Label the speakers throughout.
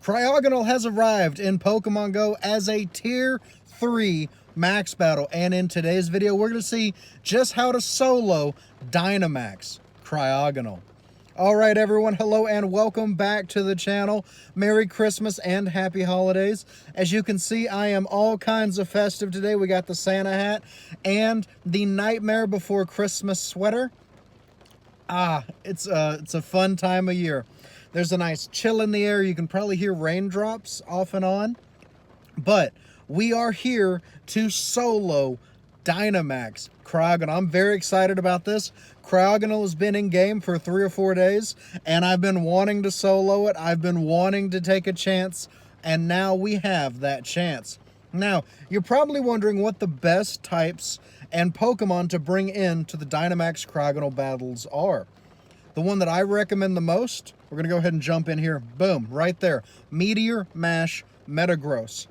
Speaker 1: Cryogonal has arrived in Pokemon GO as a Tier 3 max battle, and in today's video we're going to see just how to solo Dynamax Cryogonal. Alright everyone, hello and welcome back to the channel. Merry Christmas and Happy Holidays. As you can see, I am all kinds of festive today. We got the Santa hat and the Nightmare Before Christmas sweater. It's a fun time of year. There's a nice chill in the air. You can probably hear raindrops off and on. But we are here to solo Dynamax Cryogonal. I'm very excited about this. Cryogonal has been in game for 3 or 4 days, and I've been wanting to solo it. I've been wanting to take a chance, and now we have that chance. Now, you're probably wondering what the best types and Pokemon to bring in to the Dynamax Cryogonal battles are. The one that I recommend the most, we're going to go ahead and jump in here. Boom, right there. Meteor Mash Metagross.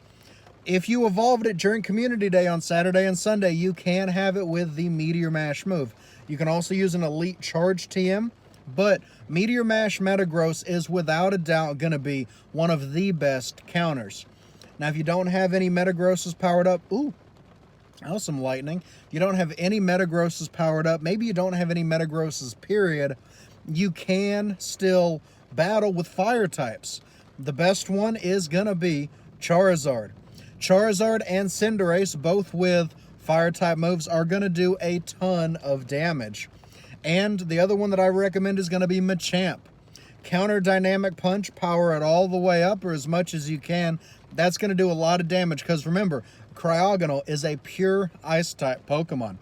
Speaker 1: If you evolved it during Community Day on Saturday and Sunday, you can have it with the Meteor Mash move. You can also use an Elite Charge TM, but Meteor Mash Metagross is without a doubt going to be one of the best counters. Now, if you don't have any Metagrosses powered up, that was some lightning. You don't have any Metagrosses powered up, maybe you don't have any Metagrosses, period, you can still battle with fire types. The best one is going to be Charizard. Charizard and Cinderace, both with fire type moves, are going to do a ton of damage. And the other one that I recommend is going to be Machamp. Counter Dynamic Punch, power it all the way up or as much as you can. That's going to do a lot of damage because remember, Cryogonal is a pure ice type Pokemon.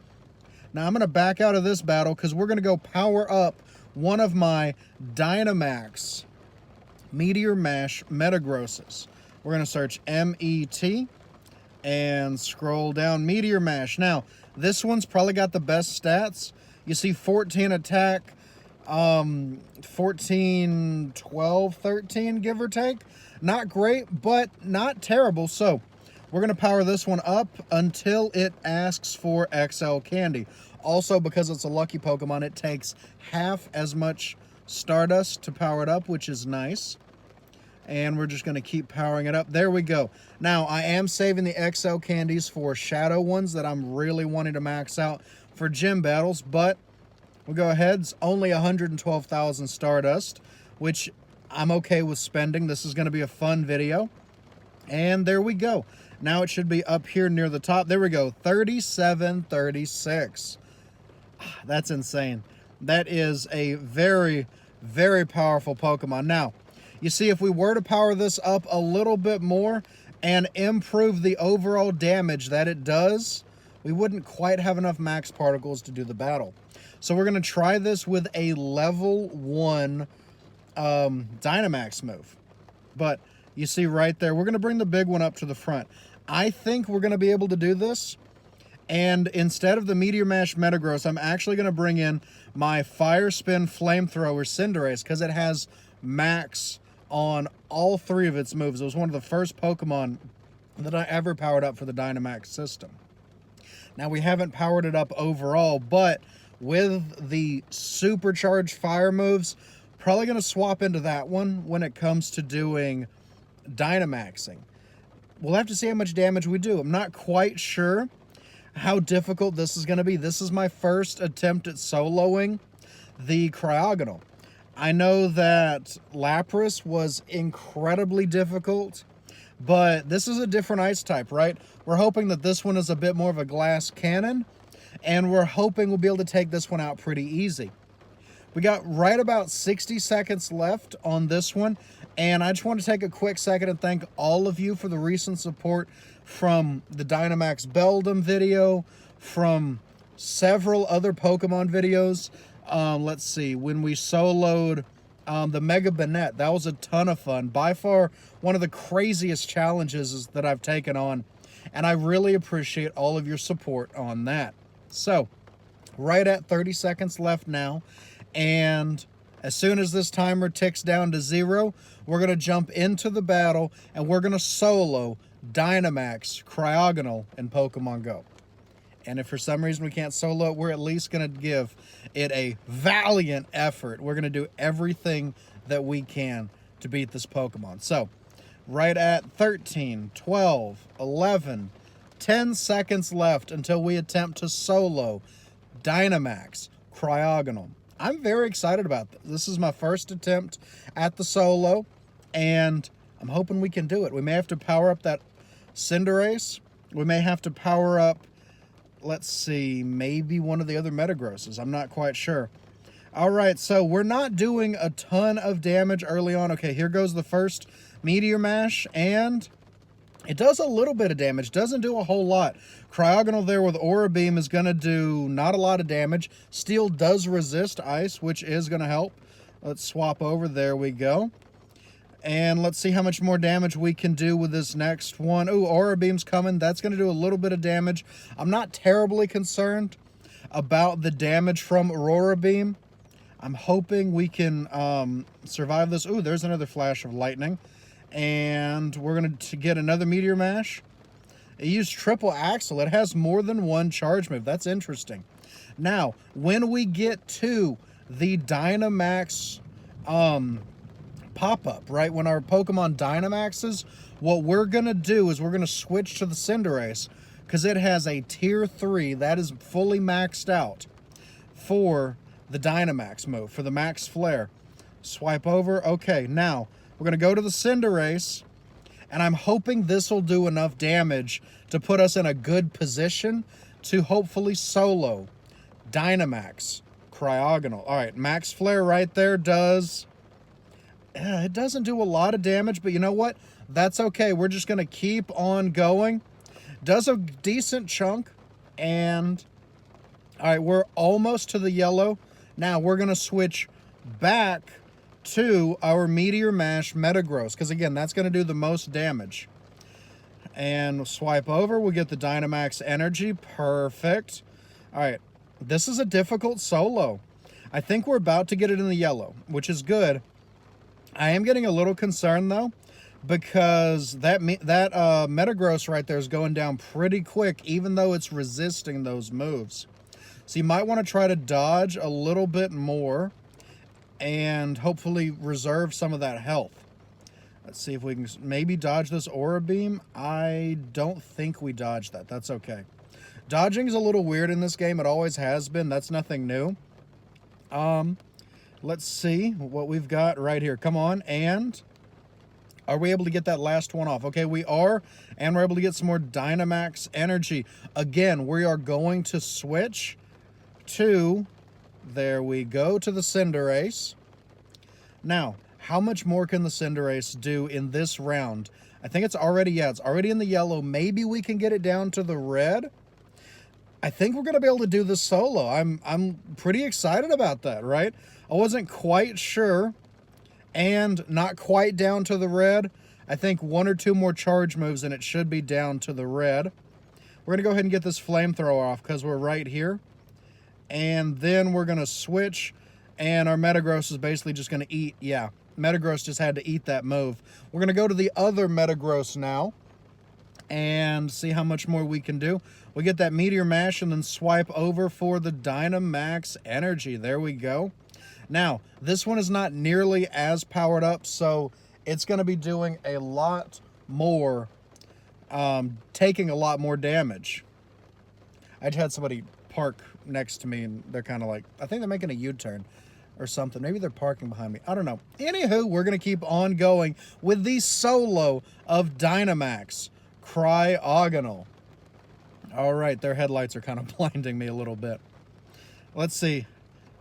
Speaker 1: Now I'm going to back out of this battle because we're going to go power up one of my Dynamax Meteor Mash Metagrosses. We're going to search M-E-T and scroll down Meteor Mash. Now, this one's probably got the best stats. You see 14 attack, 14, 12, 13, give or take. Not great, but not terrible. So, we're going to power this one up until it asks for XL Candy. Also, because it's a lucky Pokemon, it takes half as much Stardust to power it up, which is nice. And we're just going to keep powering it up. There we go. Now, I am saving the XL candies for shadow ones that I'm really wanting to max out for gym battles, but we'll go ahead. It's only 112,000 Stardust, which I'm okay with spending. This is going to be a fun video. And there we go. Now it should be up here near the top. There we go. 3736. That's insane. That is a very, very powerful Pokemon. Now, you see, if we were to power this up a little bit more and improve the overall damage that it does, we wouldn't quite have enough max particles to do the battle. So we're going to try this with a level 1 Dynamax move. But you see right there, we're going to bring the big one up to the front. I think we're going to be able to do this. And instead of the Meteor Mash Metagross, I'm actually going to bring in my Fire Spin Flamethrower Cinderace because it has max on all 3 of its moves. It was one of the first Pokemon that I ever powered up for the Dynamax system. Now, we haven't powered it up overall, but with the supercharged fire moves, probably going to swap into that one when it comes to doing Dynamaxing. We'll have to see how much damage we do. I'm not quite sure how difficult this is going to be. This is my first attempt at soloing the Cryogonal. I know that Lapras was incredibly difficult, but this is a different ice type, right? We're hoping that this one is a bit more of a glass cannon, and we're hoping we'll be able to take this one out pretty easy. We got right about 60 seconds left on this one, and I just want to take a quick second and thank all of you for the recent support from the Dynamax Beldum video, from several other Pokemon videos. Let's see, when we soloed the Mega Banette, that was a ton of fun. By far, one of the craziest challenges that I've taken on, and I really appreciate all of your support on that. So, right at 30 seconds left now, and as soon as this timer ticks down to 0, we're going to jump into the battle, and we're going to solo Dynamax Cryogonal in Pokemon GO. And if for some reason we can't solo it, we're at least going to give it a valiant effort. We're going to do everything that we can to beat this Pokemon. So, right at 13, 12, 11, 10 seconds left until we attempt to solo Dynamax Cryogonal. I'm very excited about this. This is my first attempt at the solo, and I'm hoping we can do it. We may have to power up that Cinderace. We may have to power up, let's see, maybe one of the other Metagrosses. I'm not quite sure. All right, so we're not doing a ton of damage early on. Okay, here goes the first Meteor Mash, and it does a little bit of damage. Doesn't do a whole lot. Cryogonal there with Aura Beam is going to do not a lot of damage. Steel does resist Ice, which is going to help. Let's swap over. There we go. And let's see how much more damage we can do with this next one. Ooh, Aura Beam's coming. That's going to do a little bit of damage. I'm not terribly concerned about the damage from Aurora Beam. I'm hoping we can survive this. Ooh, there's another flash of lightning. And we're going to get another Meteor Mash. It used Triple Axle. It has more than one charge move. That's interesting. Now, when we get to the Dynamax pop-up, right? When our Pokemon Dynamaxes, what we're going to do is we're going to switch to the Cinderace because it has a Tier 3 that is fully maxed out for the Dynamax move, for the Max Flare. Swipe over. Okay, now we're going to go to the Cinderace, and I'm hoping this will do enough damage to put us in a good position to hopefully solo Dynamax Cryogonal. All right, Max Flare right there does... it doesn't do a lot of damage, but you know what? That's okay. We're just going to keep on going. Does a decent chunk, and... all right, we're almost to the yellow. Now we're going to switch back to our Meteor Mash Metagross, because again, that's going to do the most damage. And we'll swipe over, we'll get the Dynamax Energy. Perfect. All right, this is a difficult solo. I think we're about to get it in the yellow, which is good. I am getting a little concerned, though, because that Metagross right there is going down pretty quick, even though it's resisting those moves. So you might want to try to dodge a little bit more and hopefully reserve some of that health. Let's see if we can maybe dodge this Aura Beam. I don't think we dodged that. That's okay. Dodging is a little weird in this game. It always has been. That's nothing new. Let's see what we've got right here. Come on. And are we able to get that last one off? Okay, we are. And we're able to get some more Dynamax Energy. Again, we are going to switch to, there we go, to the Cinderace. Now, how much more can the Cinderace do in this round? I think it's already, yeah, it's already in the yellow. Maybe we can get it down to the red. I think we're going to be able to do this solo. I'm pretty excited about that, right? I wasn't quite sure, and not quite down to the red. I think one or two more charge moves and it should be down to the red. We're going to go ahead and get this flamethrower off because we're right here. And then we're going to switch, and our Metagross is basically just going to eat. Yeah, Metagross just had to eat that move. We're going to go to the other Metagross now and see how much more we can do. We get that Meteor Mash and then swipe over for the Dynamax Energy. There we go. Now, this one is not nearly as powered up, so it's going to be doing a lot more, taking a lot more damage. I just had somebody park next to me, and they're kind of like, I think they're making a U-turn or something. Maybe they're parking behind me. I don't know. Anywho, we're going to keep on going with the solo of Dynamax Cryogonal. All right, their headlights are kind of blinding me a little bit. Let's see.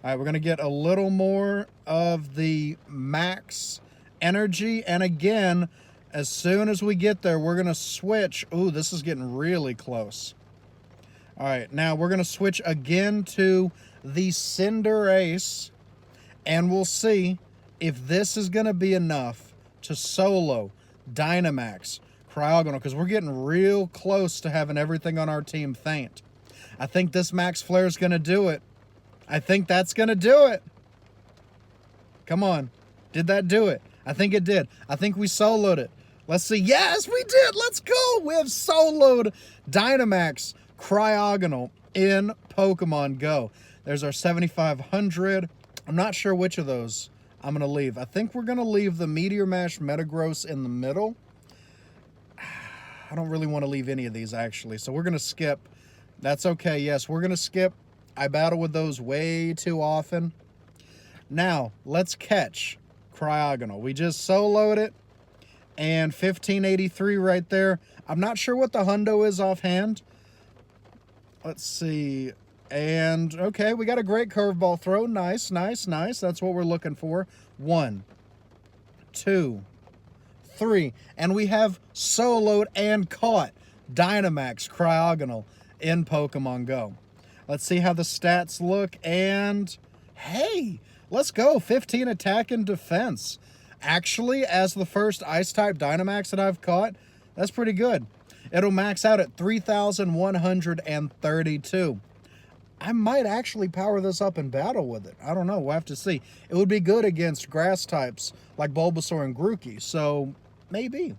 Speaker 1: All right, we're going to get a little more of the max energy. And again, as soon as we get there, we're going to switch. Ooh, this is getting really close. All right, now we're going to switch again to the Cinderace, and we'll see if this is going to be enough to solo Dynamax Cryogonal, because we're getting real close to having everything on our team faint. I think this Max Flare is going to do it. I think that's going to do it. Come on. Did that do it? I think it did. I think we soloed it. Let's see. Yes, we did. Let's go. We have soloed Dynamax Cryogonal in Pokemon Go. There's our 7,500. I'm not sure which of those I'm going to leave. I think we're going to leave the Meteor Mash Metagross in the middle. I don't really want to leave any of these, actually. So we're going to skip. That's okay. Yes, we're going to skip. I battle with those way too often. Now, let's catch Cryogonal. We just soloed it. And 1583 right there. I'm not sure what the hundo is offhand. Let's see. And, okay, we got a great curveball throw. Nice, nice, nice. That's what we're looking for. 1, 2, 3. And we have soloed and caught Dynamax Cryogonal in Pokemon Go. Let's see how the stats look. And, hey, let's go. 15 attack and defense. Actually, as the first Ice-type Dynamax that I've caught, that's pretty good. It'll max out at 3,132. I might actually power this up in battle with it. I don't know. We'll have to see. It would be good against grass types like Bulbasaur and Grookey, so maybe.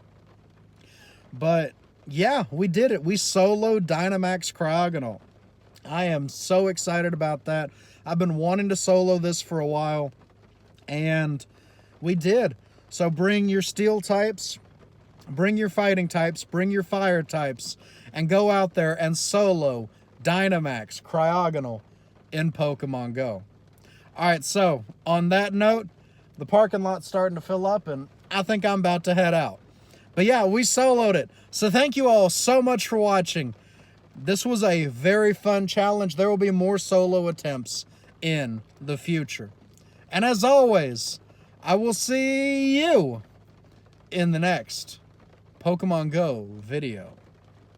Speaker 1: But, yeah, we did it. We soloed Dynamax Cryogonal. I am so excited about that. I've been wanting to solo this for a while, and we did. So bring your steel types, bring your fighting types, bring your fire types, and go out there and solo Dynamax Cryogonal in Pokemon Go. All right, so on that note, the parking lot's starting to fill up, and I think I'm about to head out. But yeah, we soloed it. So thank you all so much for watching. This was a very fun challenge. There will be more solo attempts in the future. And as always, I will see you in the next Pokemon Go video.